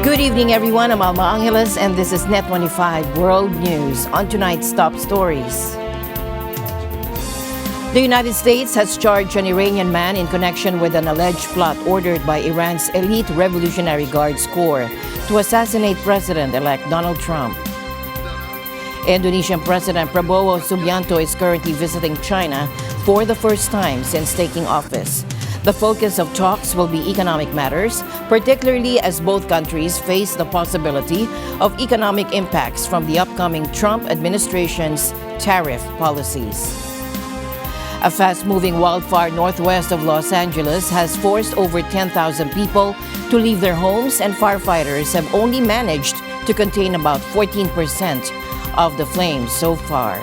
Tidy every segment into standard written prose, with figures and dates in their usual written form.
Good evening, everyone. I'm Alma Angeles, and this is NET25 World News. On tonight's top stories. The United States has charged an Iranian man in connection with an alleged plot ordered by Iran's elite Revolutionary Guards Corps to assassinate President-elect Donald Trump. Indonesian President Prabowo Subianto is currently visiting China for the first time since taking office. The focus of talks will be economic matters, particularly as both countries face the possibility of economic impacts from the upcoming Trump administration's tariff policies. A fast-moving wildfire northwest of Los Angeles has forced over 10,000 people to leave their homes, and firefighters have only managed to contain about 14% of the flames so far.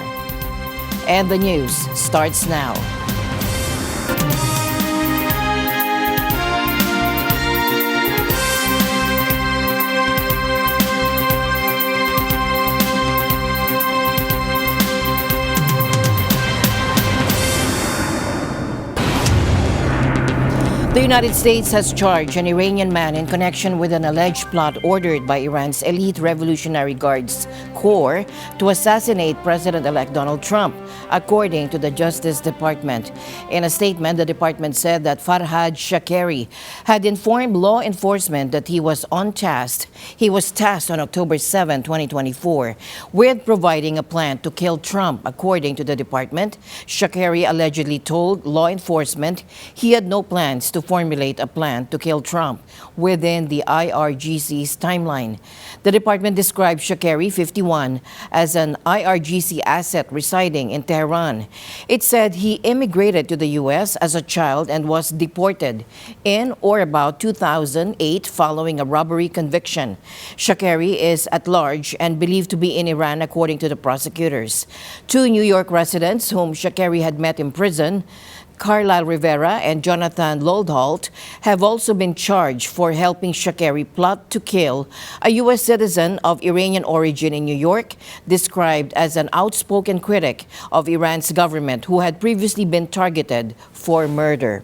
And the news starts now. The United States has charged an Iranian man in connection with an alleged plot ordered by Iran's elite Revolutionary Guards Corps to assassinate President-elect Donald Trump, according to the Justice Department. In a statement, the department said that Farhad Shakeri had informed law enforcement that he was tasked on October 7, 2024, with providing a plan to kill Trump. According to the department, Shakeri allegedly told law enforcement he had no plans to formulate a plan to kill Trump within the IRGC's timeline. The department described Shakeri, 51, as an IRGC asset residing in Tehran. It said he immigrated to the U.S. as a child and was deported in or about 2008 following a robbery conviction. Shakeri is at large and believed to be in Iran, according to the prosecutors. Two New York residents whom Shakeri had met in prison, Carlyle Rivera and Jonathan Loldholt, have also been charged for helping Shakeri plot to kill a U.S. citizen of Iranian origin in New York, described as an outspoken critic of Iran's government who had previously been targeted for murder.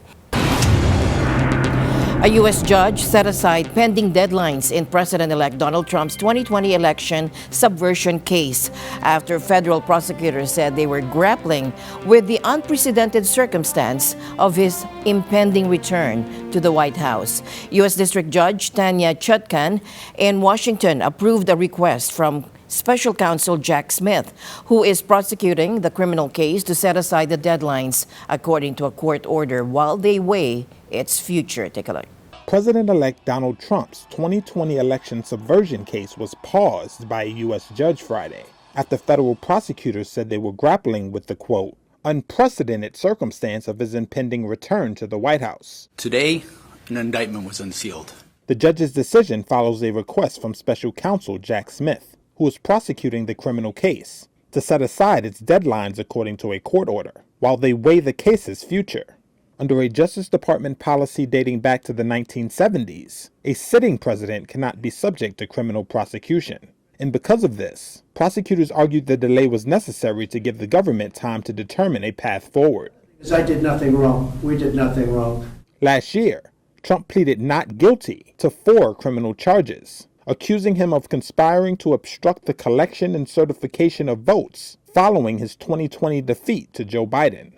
A U.S. judge set aside pending deadlines in President-elect Donald Trump's 2020 election subversion case after federal prosecutors said they were grappling with the unprecedented circumstance of his impending return to the White House. U.S. District Judge Tanya Chutkan in Washington approved a request from Special Counsel Jack Smith, who is prosecuting the criminal case, to set aside the deadlines according to a court order while they weigh its future. Take a look. President-elect Donald Trump's 2020 election subversion case was paused by a U.S. judge Friday after federal prosecutors said they were grappling with the, quote, unprecedented circumstance of his impending return to the White House. Today, an indictment was unsealed. The judge's decision follows a request from Special Counsel Jack Smith, who is prosecuting the criminal case, to set aside its deadlines according to a court order, while they weigh the case's future. Under a Justice Department policy dating back to the 1970s, a sitting president cannot be subject to criminal prosecution. And because of this, prosecutors argued the delay was necessary to give the government time to determine a path forward. I did nothing wrong. We did nothing wrong. Last year, Trump pleaded not guilty to 4 criminal charges, accusing him of conspiring to obstruct the collection and certification of votes following his 2020 defeat to Joe Biden.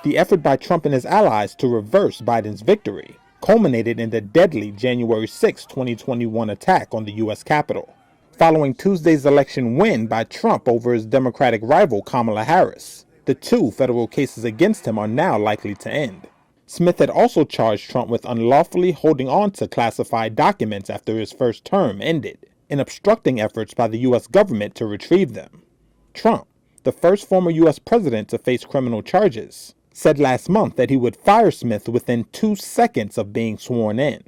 The effort by Trump and his allies to reverse Biden's victory culminated in the deadly January 6, 2021 attack on the U.S. Capitol. Following Tuesday's election win by Trump over his Democratic rival Kamala Harris, the 2 federal cases against him are now likely to end. Smith had also charged Trump with unlawfully holding on to classified documents after his first term ended and obstructing efforts by the U.S. government to retrieve them. Trump, the first former U.S. president to face criminal charges, said last month that he would fire Smith within 2 seconds of being sworn in.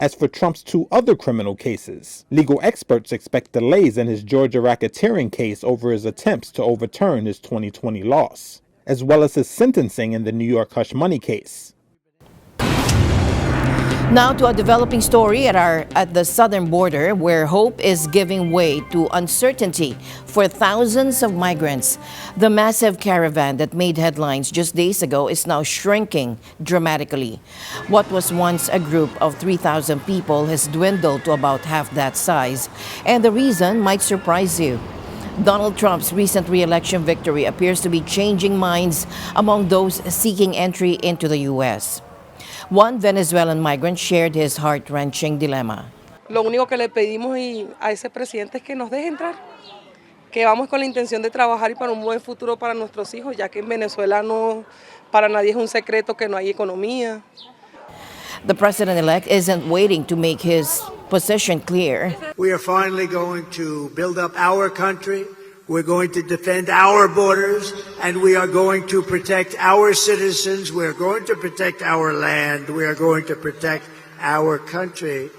As for Trump's 2 other criminal cases, legal experts expect delays in his Georgia racketeering case over his attempts to overturn his 2020 loss, as well as his sentencing in the New York hush money case. Now to a developing story at the southern border, where hope is giving way to uncertainty for thousands of migrants. The massive caravan that made headlines just days ago is now shrinking dramatically. What was once a group of 3,000 people has dwindled to about half that size, and the reason might surprise you. Donald Trump's recent re-election victory appears to be changing minds among those seeking entry into the U.S. One Venezuelan migrant shared his heart-wrenching dilemma. Lo único que le pedimos a ese presidente es que nos deje entrar, que vamos con la intención de trabajar y para un buen futuro para nuestros hijos, ya que en Venezuela no, para nadie es un secreto que no hay economía. The president-elect isn't waiting to make his position clear. We are finally going to build up our country. We're going to defend our borders, and we are going to protect our citizens. We are going to protect our land. We are going to protect our country.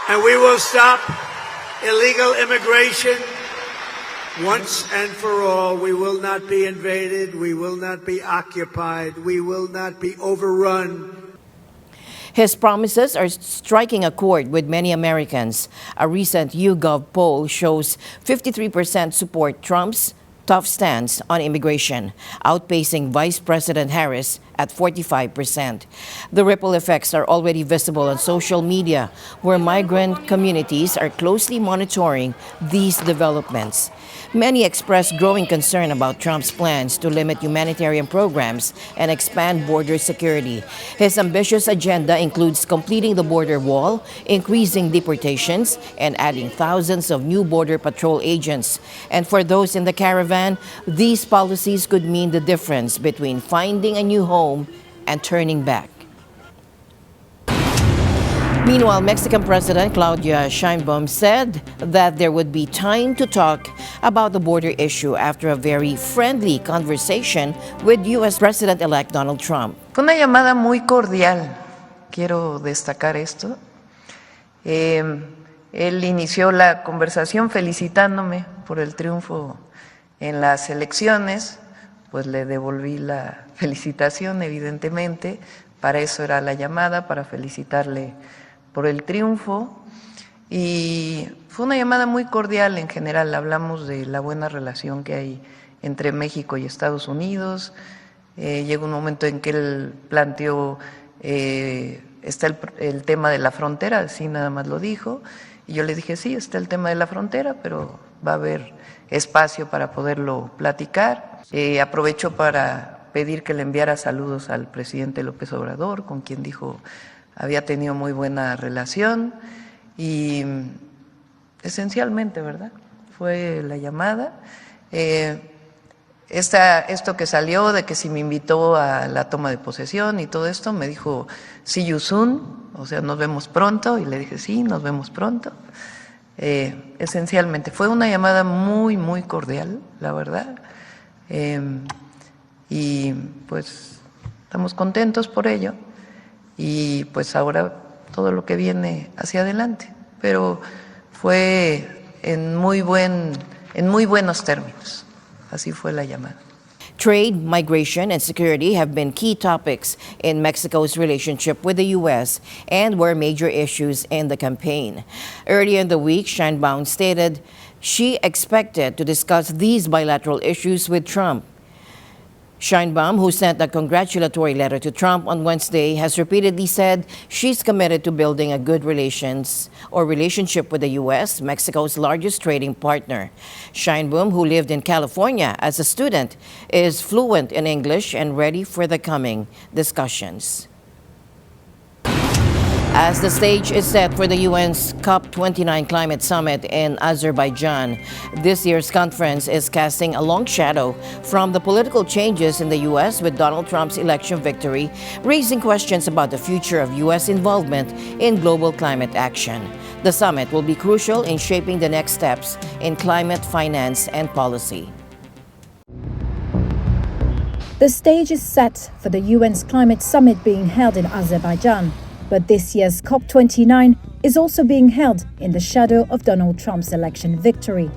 And we will stop illegal immigration once and for all. We will not be invaded. We will not be occupied. We will not be overrun. His promises are striking a chord with many Americans. A recent YouGov poll shows 53% support Trump's tough stance on immigration, outpacing Vice President Harris at 45%. The ripple effects are already visible on social media, where migrant communities are closely monitoring these developments. Many expressed growing concern about Trump's plans to limit humanitarian programs and expand border security. His ambitious agenda includes completing the border wall, increasing deportations, and adding thousands of new border patrol agents. And for those in the caravan, these policies could mean the difference between finding a new home and turning back. Meanwhile, Mexican President Claudia Sheinbaum said that there would be time to talk about the border issue after a very friendly conversation with U.S. President-elect Donald Trump. Fue una llamada muy cordial, quiero destacar esto. Él inició la conversación felicitándome por el triunfo en las elecciones, pues le devolví la felicitación, evidentemente. Para eso era la llamada, para felicitarle por el triunfo, y fue una llamada muy cordial en general. Hablamos de la buena relación que hay entre México y Estados Unidos. Llegó un momento en que él planteó, está el tema de la frontera, así nada más lo dijo, y yo le dije, sí, está el tema de la frontera, pero va a haber espacio para poderlo platicar. Aprovecho para pedir que le enviara saludos al presidente López Obrador, con quien dijo había tenido muy buena relación, y esencialmente, ¿verdad?, fue la llamada. Esto que salió de que si me invitó a la toma de posesión y todo esto, me dijo, see you soon, o sea, nos vemos pronto, y le dije, sí, nos vemos pronto. Esencialmente, fue una llamada muy, muy cordial, la verdad, y pues estamos contentos por ello. Y pues ahora todo lo que viene hacia adelante, pero fue en muy buenos términos. Así fue la llamada. Trade, migration, and security have been key topics in Mexico's relationship with the U.S. and were major issues in the campaign. Earlier in the week, Sheinbaum stated she expected to discuss these bilateral issues with Trump. Sheinbaum, who sent a congratulatory letter to Trump on Wednesday, has repeatedly said she's committed to building a good relationship with the U.S., Mexico's largest trading partner. Sheinbaum, who lived in California as a student, is fluent in English and ready for the coming discussions. As the stage is set for the UN's COP29 climate summit in Azerbaijan, this year's conference is casting a long shadow from the political changes in the U.S. with Donald Trump's election victory, raising questions about the future of U.S. involvement in global climate action. The summit will be crucial in shaping the next steps in climate finance and policy. The stage is set for the UN's climate summit being held in Azerbaijan. But this year's COP29 is also being held in the shadow of Donald Trump's election victory.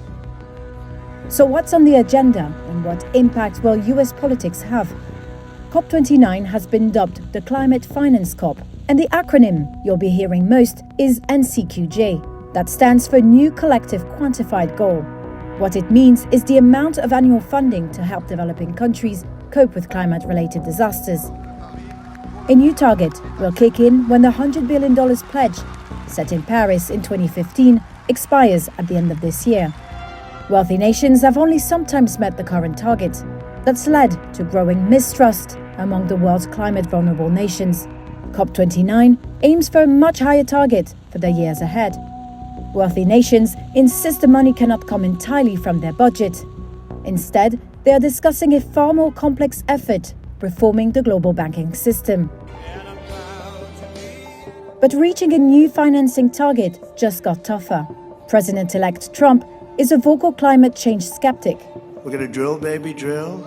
So what's on the agenda and what impact will US politics have? COP29 has been dubbed the Climate Finance COP, and the acronym you'll be hearing most is NCQJ. That stands for New Collective Quantified Goal. What it means is the amount of annual funding to help developing countries cope with climate-related disasters. A new target will kick in when the $100 billion pledge, set in Paris in 2015, expires at the end of this year. Wealthy nations have only sometimes met the current target. That's led to growing mistrust among the world's climate-vulnerable nations. COP29 aims for a much higher target for the years ahead. Wealthy nations insist the money cannot come entirely from their budget. Instead, they are discussing a far more complex effort, reforming the global banking system. But reaching a new financing target just got tougher. President-elect Trump is a vocal climate change skeptic. We're going to drill, baby, drill.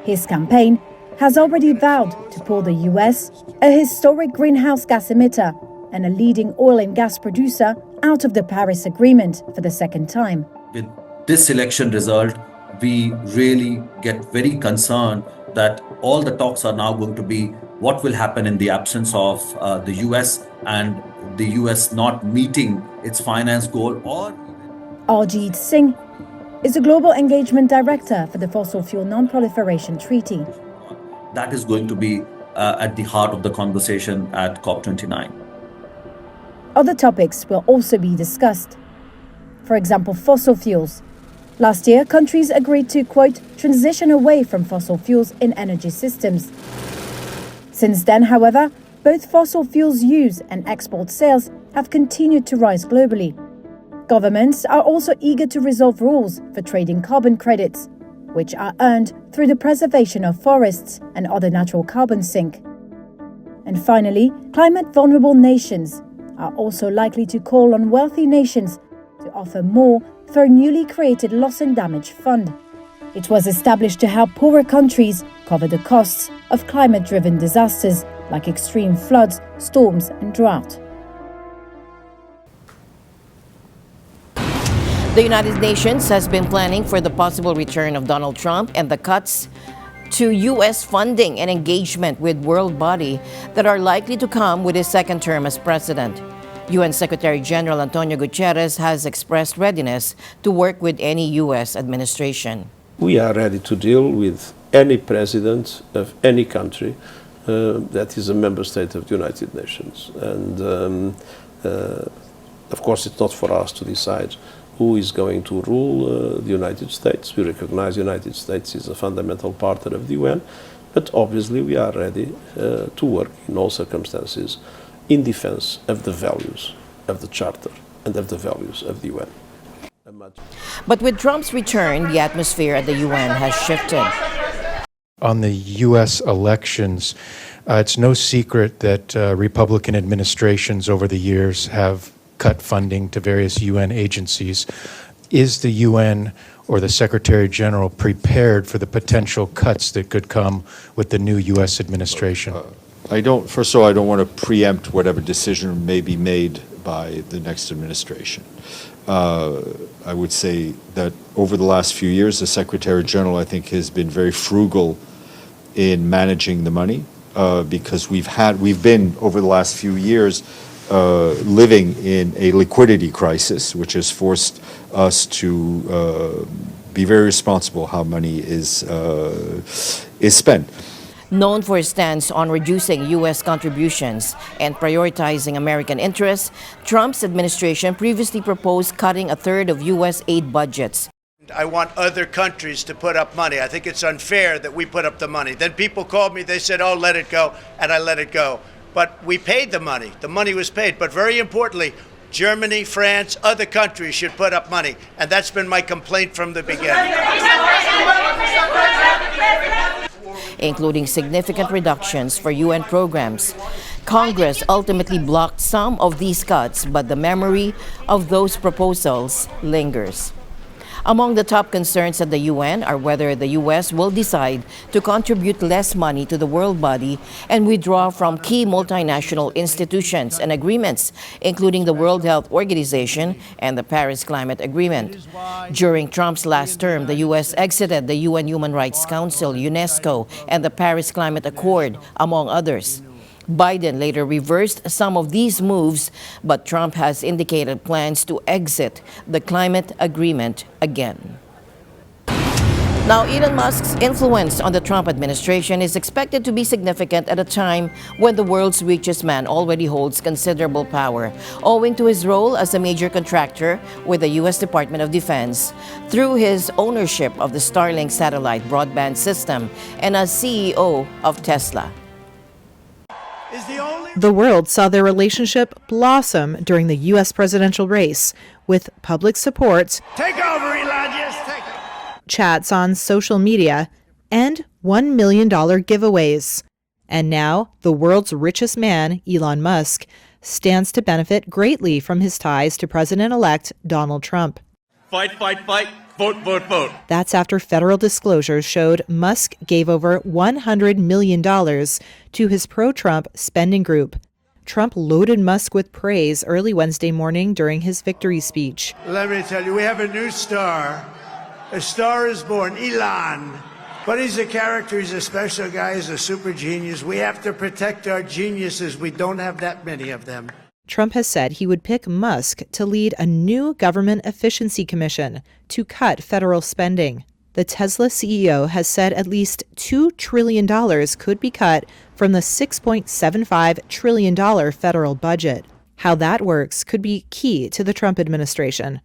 His campaign has already vowed to pull the US, a historic greenhouse gas emitter and a leading oil and gas producer, out of the Paris Agreement for the second time. With this election result, we really get very concerned that all the talks are now going to be what will happen in the absence of the US and the US not meeting its finance goal. Or Arjit Singh is the Global Engagement Director for the Fossil Fuel Non-Proliferation Treaty. that is going to be at the heart of the conversation at COP29. Other topics will also be discussed. For example, fossil fuels. Last year, countries agreed to, quote, transition away from fossil fuels in energy systems. Since then, however, both fossil fuels use and export sales have continued to rise globally. Governments are also eager to resolve rules for trading carbon credits, which are earned through the preservation of forests and other natural carbon sink. And finally, climate-vulnerable nations are also likely to call on wealthy nations to offer more for a newly created loss and damage fund. It was established to help poorer countries cover the costs of climate-driven disasters like extreme floods, storms, and drought. The United Nations has been planning for the possible return of Donald Trump and the cuts to U.S. funding and engagement with world body that are likely to come with his second term as president. UN Secretary General Antonio Guterres has expressed readiness to work with any U.S. administration. We are ready to deal with any president of any country that is a member state of the United Nations. And of course, it's not for us to decide who is going to rule the United States. We recognize the United States is a fundamental partner of the UN, but obviously we are ready to work in all circumstances in defense of the values of the Charter and of the values of the UN. But with Trump's return, the atmosphere at the UN has shifted. On the U.S. elections, it's no secret that Republican administrations over the years have cut funding to various UN agencies. Is the UN or the Secretary General prepared for the potential cuts that could come with the new U.S. administration? First of all, I don't want to preempt whatever decision may be made by the next administration. I would say that over the last few years, the Secretary General, I think, has been very frugal in managing the money because we've been over the last few years living in a liquidity crisis, which has forced us to be very responsible how money is spent. Known for his stance on reducing U.S. contributions and prioritizing American interests, Trump's administration previously proposed cutting a third of U.S. aid budgets. I want other countries to put up money. I think it's unfair that we put up the money. Then people called me, they said, oh, let it go, and I let it go. But we paid the money. The money was paid. But very importantly, Germany, France, other countries should put up money. And that's been my complaint from the beginning. Including significant reductions for UN programs. Congress ultimately blocked some of these cuts, but the memory of those proposals lingers. Among the top concerns at the UN are whether the U.S. will decide to contribute less money to the world body and withdraw from key multinational institutions and agreements, including the World Health Organization and the Paris Climate Agreement. During Trump's last term, the U.S. exited the UN Human Rights Council, UNESCO, and the Paris Climate Accord, among others. Biden later reversed some of these moves, but Trump has indicated plans to exit the climate agreement again. Now, Elon Musk's influence on the Trump administration is expected to be significant at a time when the world's richest man already holds considerable power, owing to his role as a major contractor with the U.S. Department of Defense, through his ownership of the Starlink satellite broadband system, and as CEO of Tesla. The world saw their relationship blossom during the U.S. presidential race, with public support, Take over, Elon, just take it. chats on social media, and $1 million giveaways. And now, the world's richest man, Elon Musk, stands to benefit greatly from his ties to President-elect Donald Trump. Fight, fight, fight. Vote, vote, vote. That's after federal disclosures showed Musk gave over $100 million to his pro-Trump spending group. Trump loaded Musk with praise early Wednesday morning during his victory speech. Let me tell you, we have a new star. A star is born, Elon. But he's a character, he's a special guy, he's a super genius. We have to protect our geniuses. We don't have that many of them. Trump has said he would pick Musk to lead a new government efficiency commission to cut federal spending. The Tesla CEO has said at least $2 trillion could be cut from the $6.75 trillion federal budget. How that works could be key to the Trump administration.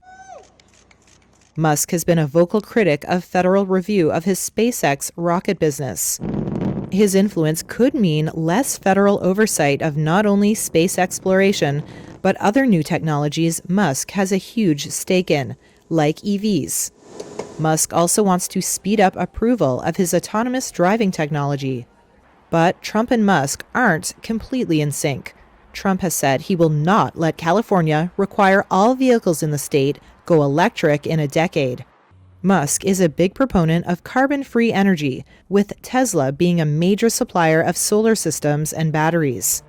Musk has been a vocal critic of federal review of his SpaceX rocket business. His influence could mean less federal oversight of not only space exploration, but other new technologies Musk has a huge stake in, like EVs. Musk also wants to speed up approval of his autonomous driving technology. But Trump and Musk aren't completely in sync. Trump has said he will not let California require all vehicles in the state go electric in a decade. Musk is a big proponent of carbon-free energy, with Tesla being a major supplier of solar systems and batteries.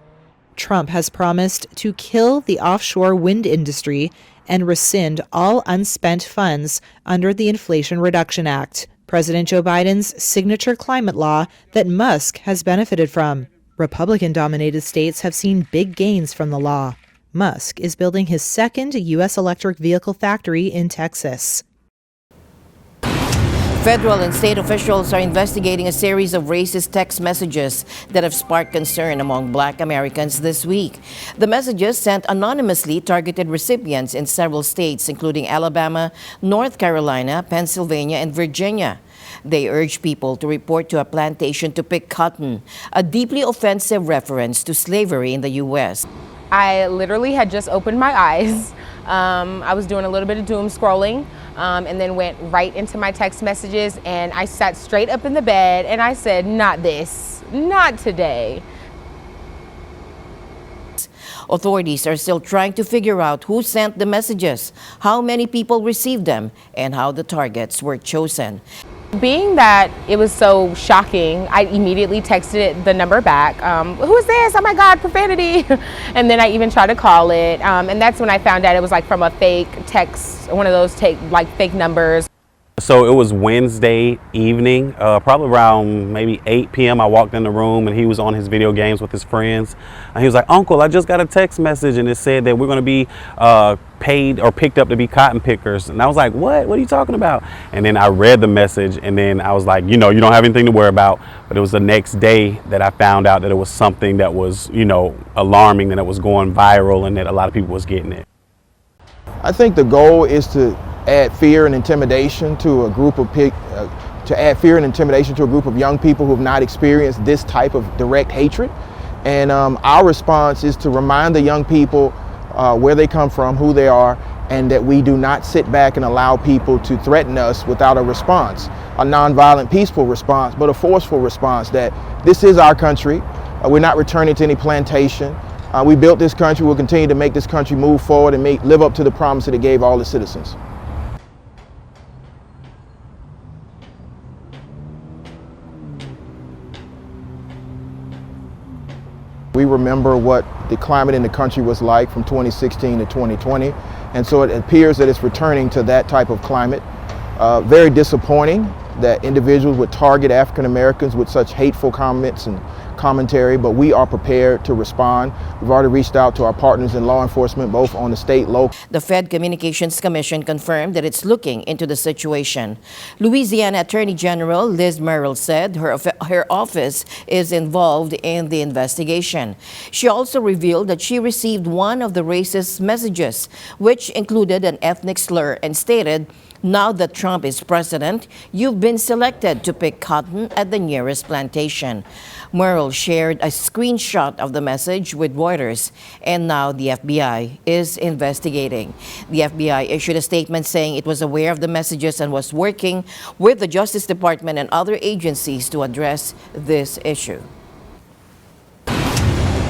Trump has promised to kill the offshore wind industry and rescind all unspent funds under the Inflation Reduction Act, President Joe Biden's signature climate law that Musk has benefited from. Republican-dominated states have seen big gains from the law. Musk is building his second U.S. electric vehicle factory in Texas. Federal and state officials are investigating a series of racist text messages that have sparked concern among Black Americans this week. The messages sent anonymously targeted recipients in several states, including Alabama, North Carolina, Pennsylvania, and Virginia. They urge people to report to a plantation to pick cotton, a deeply offensive reference to slavery in the U.S. I literally had just opened my eyes. I was doing a little bit of doom scrolling. And then went right into my text messages, and I sat straight up in the bed and I said, not this, not today. Authorities are still trying to figure out who sent the messages, how many people received them, and how the targets were chosen. Being that it was so shocking, I immediately texted the number back. Who is this? Oh my God, profanity. And then I even tried to call it. And that's when I found out it was like from a fake text, one of those fake numbers. So it was Wednesday evening, probably around maybe 8 p.m. I walked in the room and he was on his video games with his friends. And he was like, "Uncle, I just got a text message and it said that we're going to be paid or picked up to be cotton pickers." And I was like, what are you talking about? And then I read the message and then I was like, you don't have anything to worry about. But it was the next day that I found out that it was something that was, alarming and it was going viral and that a lot of people was getting it. I think the goal is to add fear and intimidation to a group of young people who have not experienced this type of direct hatred. And our response is to remind the young people where they come from, who they are, and that we do not sit back and allow people to threaten us without a response, a nonviolent, peaceful response, but a forceful response that this is our country. We're not returning to any plantation. We built this country. We'll continue to make this country move forward and live up to the promise that it gave all its citizens. We remember what the climate in the country was like from 2016 to 2020, and so it appears that it's returning to that type of climate. Very disappointing that individuals would target African Americans with such hateful comments and commentary, but we are prepared to respond. We've already reached out to our partners in law enforcement, both on the state, local. The Fed Communications Commission confirmed that it's looking into the situation. Louisiana Attorney General Liz Murrill said her office is involved in the investigation. She also revealed that she received one of the racist messages, which included an ethnic slur, and stated, "Now that Trump is president, you've been selected to pick cotton at the nearest plantation." Murrill shared a screenshot of the message with Reuters, and now the FBI is investigating. The FBI issued a statement saying it was aware of the messages and was working with the Justice Department and other agencies to address this issue.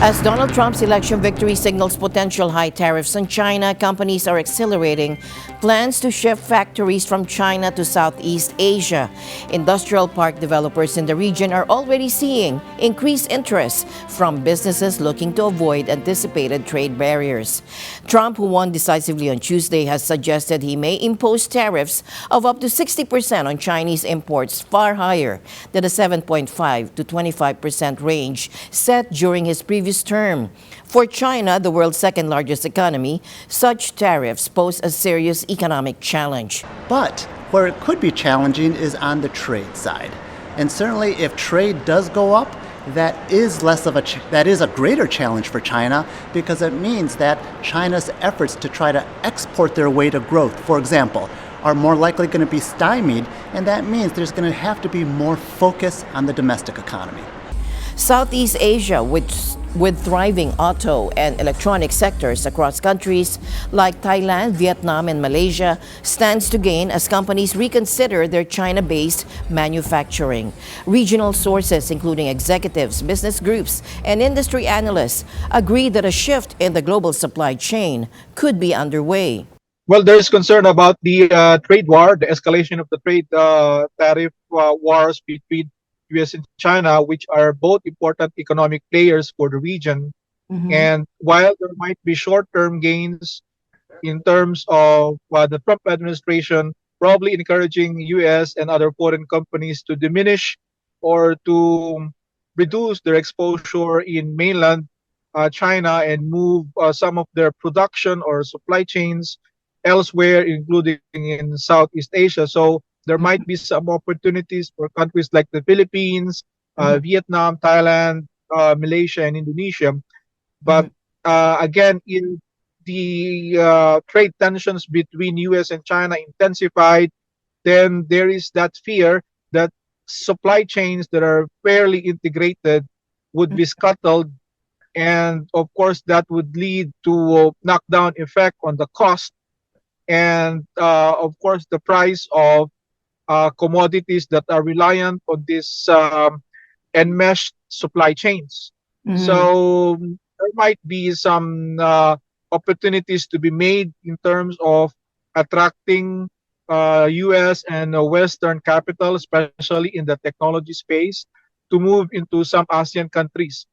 As Donald Trump's election victory signals potential high tariffs on China, companies are accelerating plans to shift factories from China to Southeast Asia. Industrial park developers in the region are already seeing increased interest from businesses looking to avoid anticipated trade barriers. Trump, who won decisively on Tuesday, has suggested he may impose tariffs of up to 60% on Chinese imports, far higher than the 7.5 to 25% range set during his previous term. For China, the world's second largest economy, such tariffs pose a serious economic challenge. But where it could be challenging is on the trade side. And certainly if trade does go up, that is a greater challenge for China, because it means that China's efforts to try to export their way to growth, for example, are more likely going to be stymied, and that means there's going to have to be more focus on the domestic economy. Southeast Asia, with thriving auto and electronic sectors across countries like Thailand, Vietnam, and Malaysia, stands to gain as companies reconsider their China-based manufacturing. Regional sources, including executives, business groups, and industry analysts, agree that a shift in the global supply chain could be underway. Well, there is concern about the trade war, the escalation of the trade tariff wars between US and China, which are both important economic players for the region. And while there might be short-term gains in terms of the Trump administration probably encouraging US and other foreign companies to diminish or to reduce their exposure in mainland China and move some of their production or supply chains elsewhere, including in Southeast Asia. So there might be some opportunities for countries like the Philippines, Vietnam, Thailand, Malaysia, and Indonesia. But again, in the trade tensions between US and China intensified, then there is that fear that supply chains that are fairly integrated would be scuttled. And of course, that would lead to a knockdown effect on the cost and, of course, the price of commodities that are reliant on this enmeshed supply chains. So there might be some opportunities to be made in terms of attracting US and Western capital, especially in the technology space, to move into some ASEAN countries.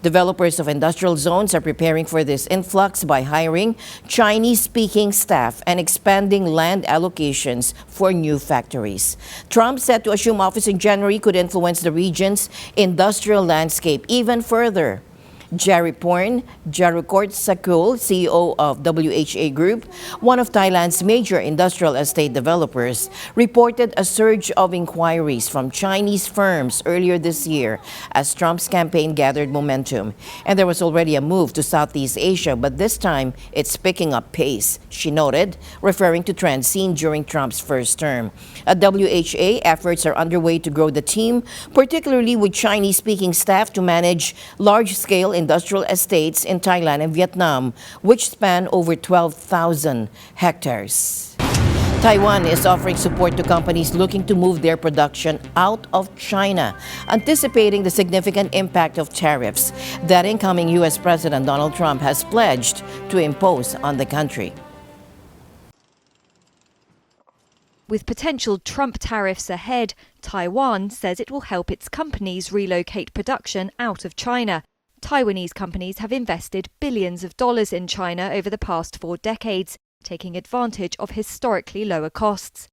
Developers of industrial zones are preparing for this influx by hiring Chinese-speaking staff and expanding land allocations for new factories. Trump, set to assume office in January, could influence the region's industrial landscape even further. Jariporn Sakul, CEO of WHA Group, one of Thailand's major industrial estate developers, reported a surge of inquiries from Chinese firms earlier this year as Trump's campaign gathered momentum. And there was already a move to Southeast Asia, but this time it's picking up pace, she noted, referring to trends seen during Trump's first term. At WHA, efforts are underway to grow the team, particularly with Chinese-speaking staff to manage large-scale industrial estates in Thailand and Vietnam, which span over 12,000 hectares. Taiwan is offering support to companies looking to move their production out of China, anticipating the significant impact of tariffs that incoming U.S. President Donald Trump has pledged to impose on the country. With potential Trump tariffs ahead, Taiwan says it will help its companies relocate production out of China. Taiwanese companies have invested billions of dollars in China over the past 4 decades, taking advantage of historically lower costs.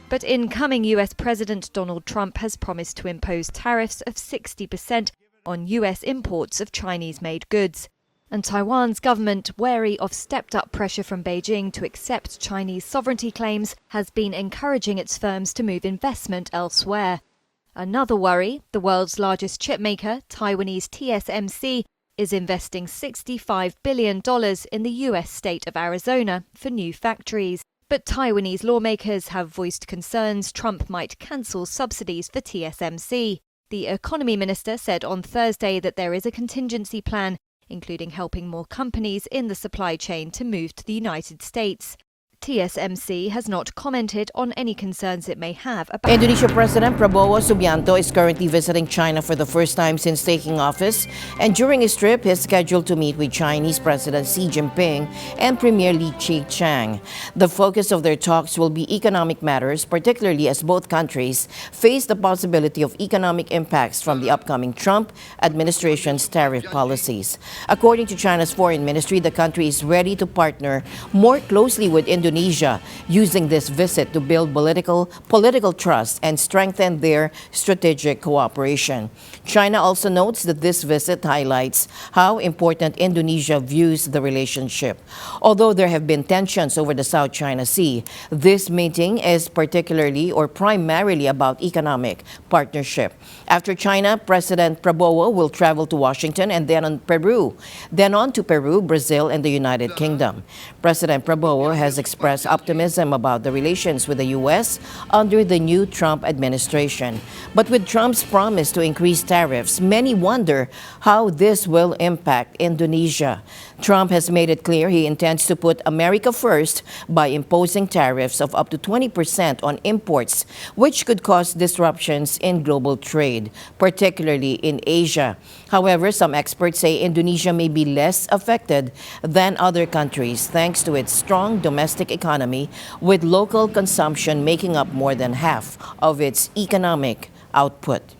But incoming US President Donald Trump has promised to impose tariffs of 60% on US imports of Chinese-made goods. And Taiwan's government, wary of stepped-up pressure from Beijing to accept Chinese sovereignty claims, has been encouraging its firms to move investment elsewhere. Another worry, the world's largest chipmaker, Taiwanese TSMC, is investing $65 billion in the US state of Arizona for new factories. But Taiwanese lawmakers have voiced concerns Trump might cancel subsidies for TSMC. The economy minister said on Thursday that there is a contingency plan, including helping more companies in the supply chain to move to the United States. TSMC has not commented on any concerns it may have about... Indonesia President Prabowo Subianto is currently visiting China for the first time since taking office, and during his trip, he is scheduled to meet with Chinese President Xi Jinping and Premier Li Keqiang. The focus of their talks will be economic matters, particularly as both countries face the possibility of economic impacts from the upcoming Trump administration's tariff policies. According to China's foreign ministry, the country is ready to partner more closely with Indonesia, using this visit to build political trust and strengthen their strategic cooperation. China also notes that this visit highlights how important Indonesia views the relationship. Although there have been tensions over the South China Sea, this meeting is particularly or primarily about economic partnership. After China, President Prabowo will travel to Washington and then on to Peru, Brazil, and the United Kingdom. President Prabowo has expressed optimism about the relations with the U.S. under the new Trump administration. But with Trump's promise to increase tariffs, many wonder how this will impact Indonesia. Trump has made it clear he intends to put America first by imposing tariffs of up to 20% on imports, which could cause disruptions in global trade, particularly in Asia. However, some experts say Indonesia may be less affected than other countries thanks to its strong domestic economy, with local consumption making up more than half of its economic output.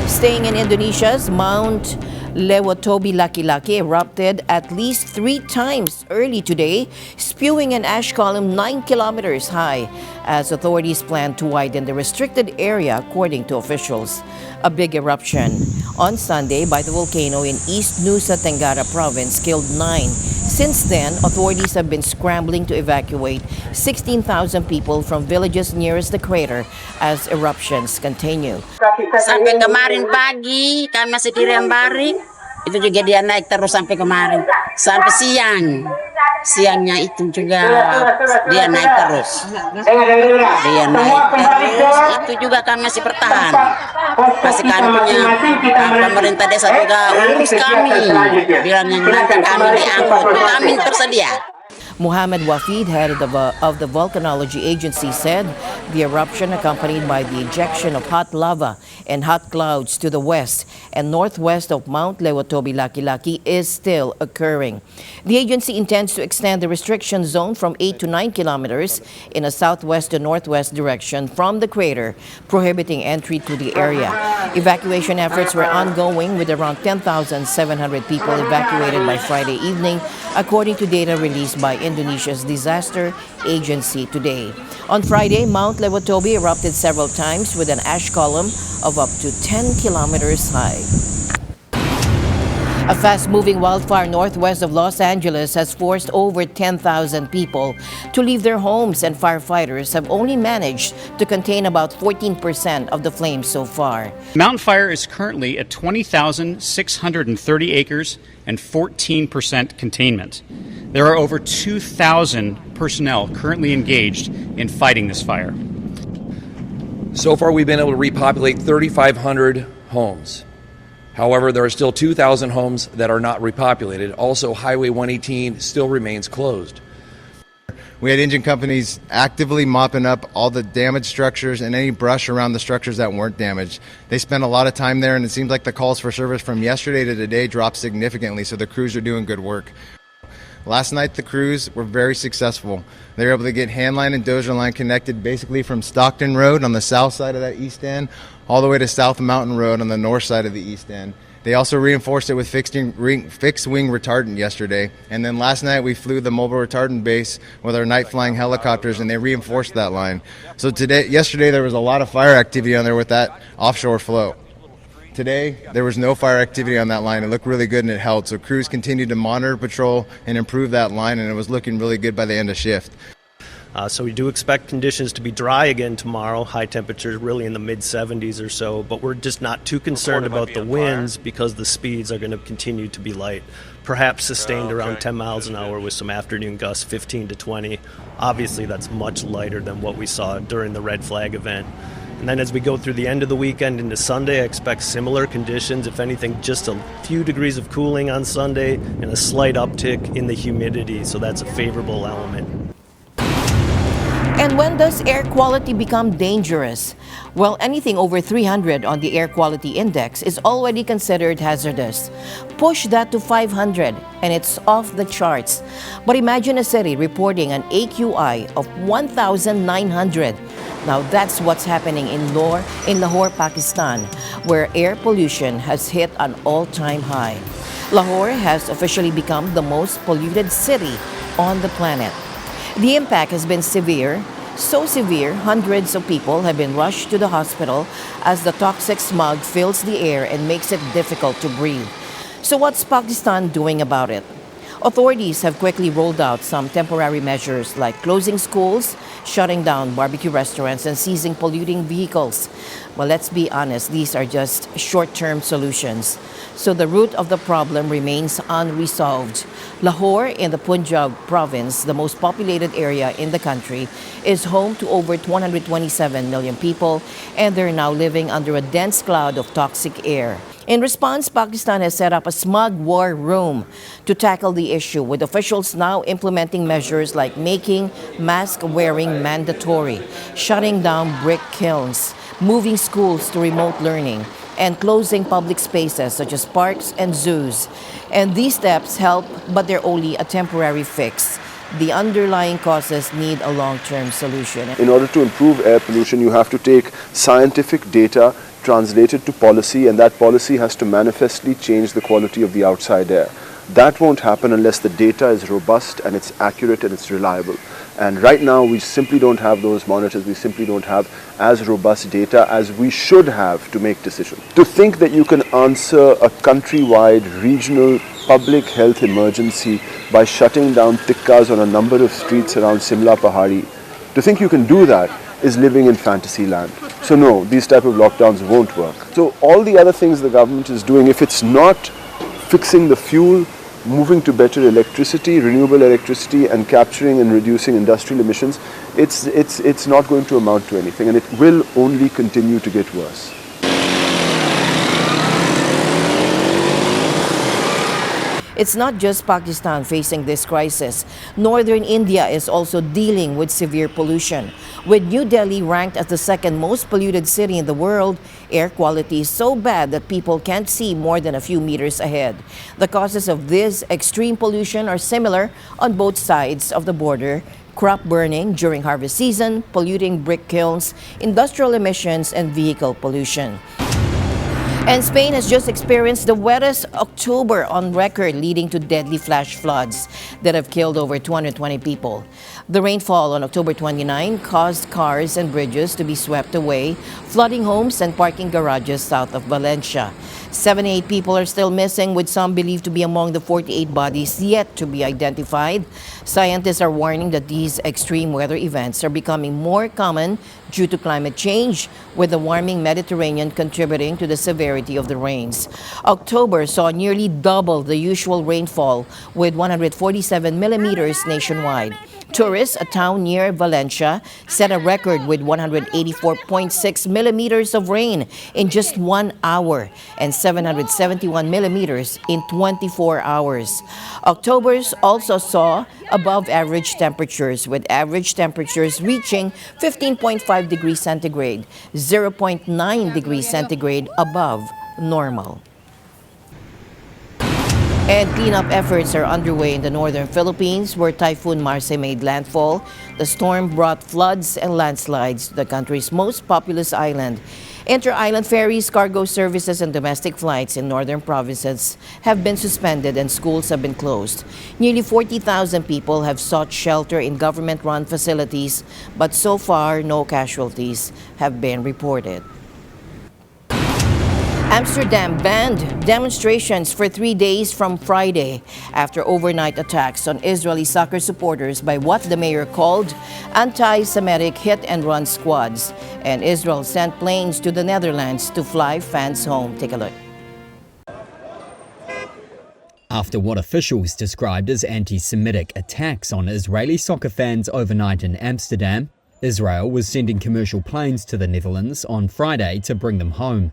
Staying in Indonesia's Mount Lewottobi Laki-Laki erupted at least 3 times early today, spewing an ash column 9 kilometers high as authorities plan to widen the restricted area, according to officials. A big eruption on Sunday by the volcano in East Nusa Tenggara province killed 9. Since then, authorities have been scrambling to evacuate 16,000 people from villages nearest the crater as eruptions continue. Sampai kemarin pagi kami masih dirembarin, itu juga dia naik terus sampai kemarin, sampai siang. Siangnya itu juga dia naik terus. Itu juga kami masih bertahan. Masih kami punya pemerintah desa juga urus kami. Bilang yang nanti kami diangkut, kami tersedia. Muhammad Wafid, head of the volcanology agency, said the eruption, accompanied by the ejection of hot lava and hot clouds to the west and northwest of Mount Lewottobi Laki-Laki, is still occurring. The agency intends to extend the restriction zone from 8 to 9 kilometers in a southwest to northwest direction from the crater, prohibiting entry to the area. Evacuation efforts were ongoing, with around 10,700 people evacuated by Friday evening, according to data released by Indonesia's disaster agency today. On Friday, Mount Lewottobi erupted several times with an ash column of up to 10 kilometers high. A fast-moving wildfire northwest of Los Angeles has forced over 10,000 people to leave their homes, and firefighters have only managed to contain about 14% of the flames so far. Mountain Fire is currently at 20,630 acres and 14% containment. There are over 2,000 personnel currently engaged in fighting this fire. So far, we've been able to repopulate 3,500 homes. However, there are still 2,000 homes that are not repopulated. Also, Highway 118 still remains closed. We had engine companies actively mopping up all the damaged structures and any brush around the structures that weren't damaged. They spent a lot of time there, and it seems like the calls for service from yesterday to today dropped significantly, so the crews are doing good work. Last night, the crews were very successful. They were able to get Handline and Dozier Line connected basically from Stockton Road on the south side of that east end all the way to South Mountain Road on the north side of the East End. They also reinforced it with fixed-wing retardant yesterday. And then last night we flew the mobile retardant base with our night-flying helicopters, and they reinforced that line. So yesterday there was a lot of fire activity on there with that offshore flow. Today, there was no fire activity on that line. It looked really good and it held. So crews continued to monitor, patrol, and improve that line, and it was looking really good by the end of shift. So we do expect conditions to be dry again tomorrow, high temperatures really in the mid-70s or so, but we're just not too concerned about the winds because the speeds are going to continue to be light, perhaps sustained around 10 miles an hour with some afternoon gusts 15 to 20. Obviously, that's much lighter than what we saw during the red flag event. And then as we go through the end of the weekend into Sunday, I expect similar conditions. If anything, just a few degrees of cooling on Sunday and a slight uptick in the humidity, so that's a favorable element. And when does air quality become dangerous? Well, anything over 300 on the air quality index is already considered hazardous. Push that to 500 and it's off the charts. But imagine a city reporting an AQI of 1,900. Now that's what's happening in Lahore, Pakistan, where air pollution has hit an all-time high. Lahore has officially become the most polluted city on the planet. The impact has been severe, so severe hundreds of people have been rushed to the hospital as the toxic smog fills the air and makes it difficult to breathe. So what's Pakistan doing about it? Authorities have quickly rolled out some temporary measures like closing schools, shutting down barbecue restaurants, and seizing polluting vehicles. Well, let's be honest, these are just short-term solutions. So the root of the problem remains unresolved. Lahore in the Punjab province, the most populated area in the country, is home to over 127 million people, and they're now living under a dense cloud of toxic air. In response, Pakistan has set up a smog war room to tackle the issue, with officials now implementing measures like making mask wearing mandatory, shutting down brick kilns, moving schools to remote learning, and closing public spaces such as parks and zoos. And these steps help, but they're only a temporary fix. The underlying causes need a long-term solution. In order to improve air pollution, you have to take scientific data, translate it to policy, and that policy has to manifestly change the quality of the outside air. That won't happen unless the data is robust and it's accurate and it's reliable. And right now we simply don't have those monitors, we simply don't have as robust data as we should have to make decisions. To think that you can answer a countrywide, regional public health emergency by shutting down tikkas on a number of streets around Simla Pahari, to think you can do that is living in fantasy land. So no, these type of lockdowns won't work. So all the other things the government is doing, if it's not fixing the fuel, moving to better electricity, renewable electricity, and capturing and reducing industrial emissions, it's not going to amount to anything, and it will only continue to get worse. It's not just Pakistan facing this crisis. Northern India is also dealing with severe pollution. With New Delhi ranked as the second most polluted city in the world, air quality is so bad that people can't see more than a few meters ahead. The causes of this extreme pollution are similar on both sides of the border: crop burning during harvest season, polluting brick kilns, industrial emissions, and vehicle pollution. And Spain has just experienced the wettest October on record, leading to deadly flash floods that have killed over 220 people. The rainfall on October 29 caused cars and bridges to be swept away, flooding homes and parking garages south of Valencia. 78 people are still missing, with some believed to be among the 48 bodies yet to be identified. Scientists are warning that these extreme weather events are becoming more common due to climate change, with the warming Mediterranean contributing to the severity of the rains. October saw nearly double the usual rainfall, with 147 millimeters nationwide. Tourists, a town near Valencia, set a record with 184.6 millimeters of rain in just 1 hour and 771 millimeters in 24 hours. October's also saw above average temperatures, with average temperatures reaching 15.5 degrees centigrade, 0.9 degrees centigrade above normal. And cleanup efforts are underway in the northern Philippines, where Typhoon Marce made landfall. The storm brought floods and landslides to the country's most populous island. Inter-island ferries, cargo services, and domestic flights in northern provinces have been suspended and schools have been closed. Nearly 40,000 people have sought shelter in government-run facilities, but so far no casualties have been reported. Amsterdam banned demonstrations for 3 days from Friday after overnight attacks on Israeli soccer supporters by what the mayor called anti-Semitic hit-and-run squads. And Israel sent planes to the Netherlands to fly fans home. Take a look. After what officials described as anti-Semitic attacks on Israeli soccer fans overnight in Amsterdam, Israel was sending commercial planes to the Netherlands on Friday to bring them home.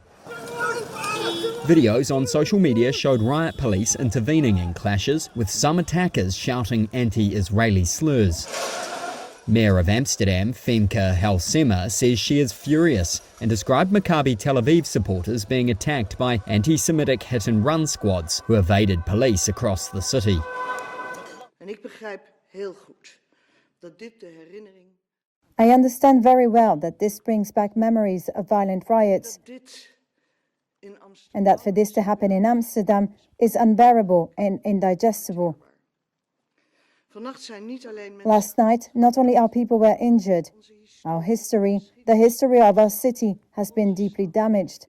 Videos on social media showed riot police intervening in clashes, with some attackers shouting anti-Israeli slurs. Mayor of Amsterdam, Femke Halsema, says she is furious and described Maccabi Tel Aviv supporters being attacked by anti-Semitic hit-and-run squads who evaded police across the city. I understand very well that this brings back memories of violent riots, and that for this to happen in Amsterdam is unbearable and indigestible. Last night, not only our people were injured, our history, the history of our city, has been deeply damaged.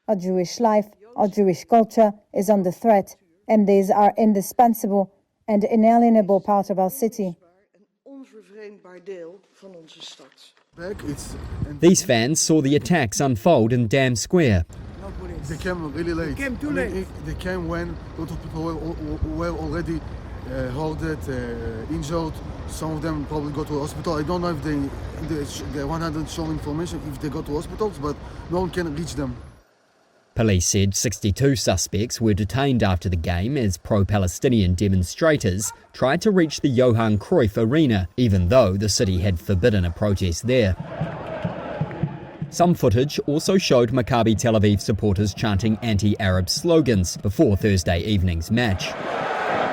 Our Jewish life, our Jewish culture is under threat, and these are indispensable and inalienable part of our city. These fans saw the attacks unfold in Dam Square. They came really late. They came too late. They came when a lot of people were already hurted, injured. Some of them probably go to the hospital. I don't know if they 100% show information if they go to hospitals, but no one can reach them. Police said 62 suspects were detained after the game as pro-Palestinian demonstrators tried to reach the Johan Cruyff Arena, even though the city had forbidden a protest there. Some footage also showed Maccabi Tel Aviv supporters chanting anti-Arab slogans before Thursday evening's match.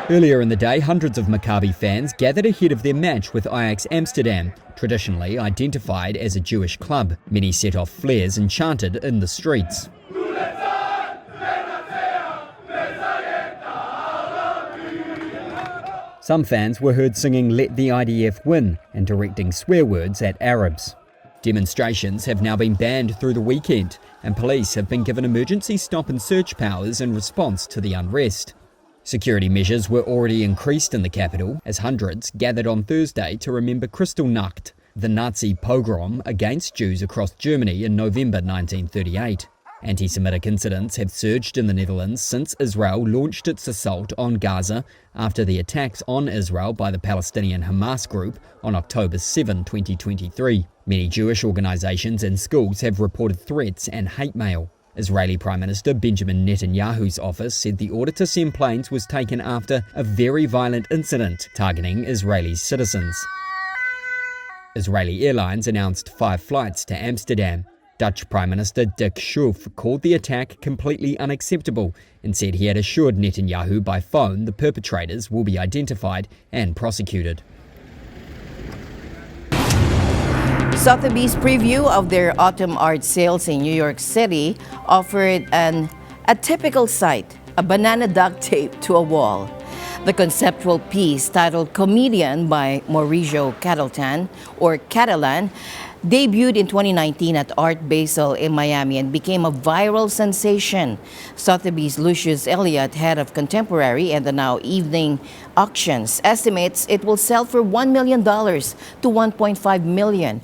Earlier in the day, hundreds of Maccabi fans gathered ahead of their match with Ajax Amsterdam, traditionally identified as a Jewish club. Many set off flares and chanted in the streets. Some fans were heard singing "Let the IDF win" and directing swear words at Arabs. Demonstrations have now been banned through the weekend, and police have been given emergency stop and search powers in response to the unrest. Security measures were already increased in the capital as hundreds gathered on Thursday to remember Kristallnacht, the Nazi pogrom against Jews across Germany in November 1938. Anti-Semitic incidents have surged in the Netherlands since Israel launched its assault on Gaza after the attacks on Israel by the Palestinian Hamas group on October 7, 2023. Many Jewish organizations and schools have reported threats and hate mail. Israeli Prime Minister Benjamin Netanyahu's office said the order to send planes was taken after a very violent incident targeting Israeli citizens. Israeli Airlines announced 5 flights to Amsterdam. Dutch Prime Minister Dick Schoof called the attack completely unacceptable and said he had assured Netanyahu by phone the perpetrators will be identified and prosecuted. Sotheby's preview of their autumn art sales in New York City offered an atypical sight, a banana duct tape to a wall. The conceptual piece, titled Comedian by Mauricio Catalan, debuted in 2019 at Art Basel in Miami and became a viral sensation. Sotheby's Lucius Elliott, head of contemporary and the now evening auctions, estimates it will sell for $1 million to $1.5 million.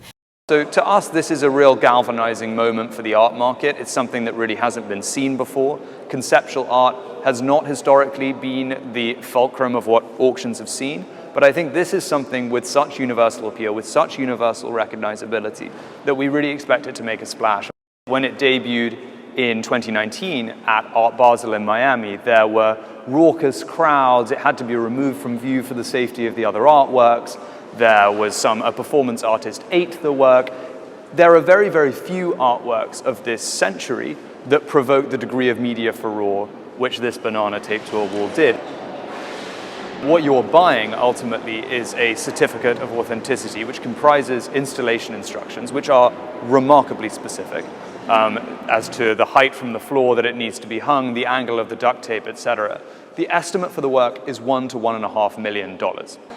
So to us, this is a real galvanizing moment for the art market. It's something that really hasn't been seen before. Conceptual art has not historically been the fulcrum of what auctions have seen. But I think this is something with such universal appeal, with such universal recognizability, that we really expect it to make a splash. When it debuted in 2019 at Art Basel in Miami, there were raucous crowds. It had to be removed from view for the safety of the other artworks. There was a performance artist ate the work. There are very, very few artworks of this century that provoke the degree of media furore which this banana taped to a wall did. What you're buying ultimately is a certificate of authenticity, which comprises installation instructions, which are remarkably specific as to the height from the floor that it needs to be hung, the angle of the duct tape, etc. The estimate for the work is $1 to $1.5 million.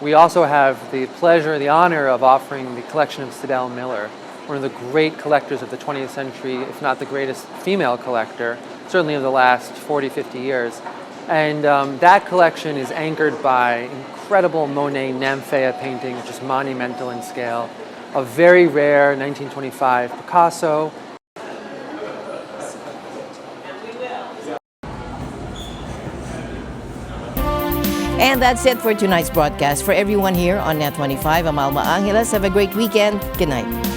We also have the pleasure, the honor of offering the collection of Sidel Miller, one of the great collectors of the 20th century, if not the greatest female collector, certainly of the last 40, 50 years. And that collection is anchored by incredible Monet Nymphaea painting, which is monumental in scale, a very rare 1925 Picasso. And that's it for tonight's broadcast. For everyone here on NET25, I'm Alma Angeles. Have a great weekend. Good night.